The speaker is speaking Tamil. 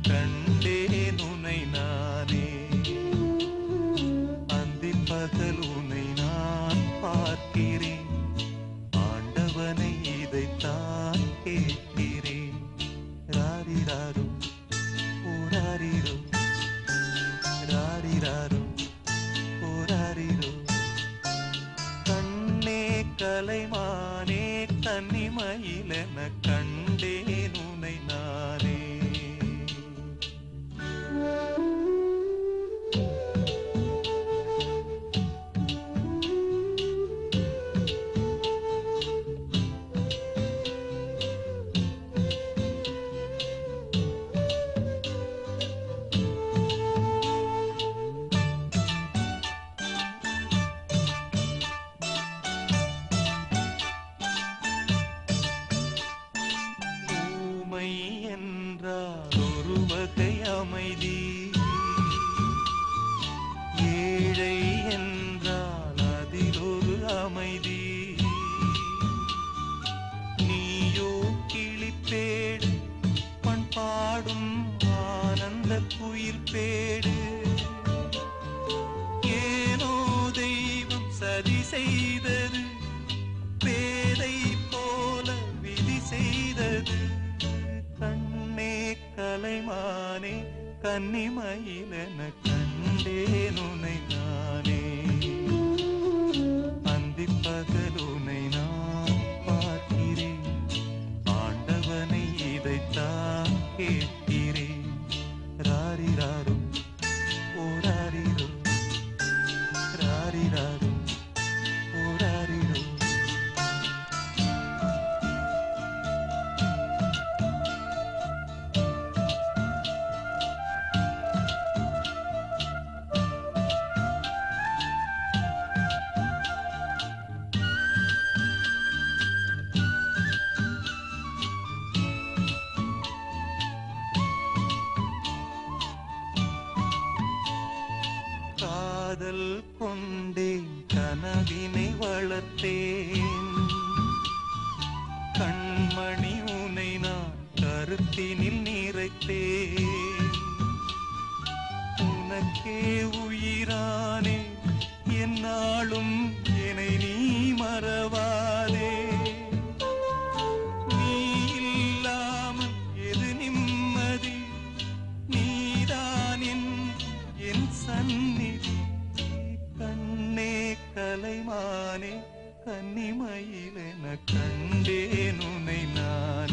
கண்டேன் உனை நானே. அந்தி பகல் உனை நான் பார்க்கிறேன், ஆண்டவனை இதைத்தான் கேட்கிறேன். ராரிராரோ ஓராரிரோ, ராரிராரோ ஓராரிரோ. கண்ணே கலைமானே கன்னிமயிலென கண்டேன் உனை நானே. என்றால் ஒரு வகை அமைதி, ஏழை என்றால் அதில் ஒரு அமைதி. நீயோ கிளிப்பேடு, பண்பாடும் ஆனந்த குயில் பேடு. ஏனோ தெய்வம் சதி செய்தது, பேதை போல விதி செய்தது. கண்ணே கலைமானே கன்னிமயிலென கண்டேன் உனை நானே. அந்தி பகல் உனை நான் பார்க்கிறேன், ஆண்டவனை இதைத்தான் கேட்கிறேன். ராரிராரோ ஓராரிரோ, ராரிராரோ ஓராரிரோ. காதல் கொண்டேன் கனவினை வளர்த்தேன், கண்மணி உனை நான் கருத்தினில் நிறைத்தேன். உனக்கே உயிரானே என்னாலும் என்னை நீ மறவாதே. நீ இல்லாமல் எது நிம்மதி, நீதான் என் சந்நிதி. கண்ணே கலைமானே கன்னிமயிலென கண்டேன் உனை நான்.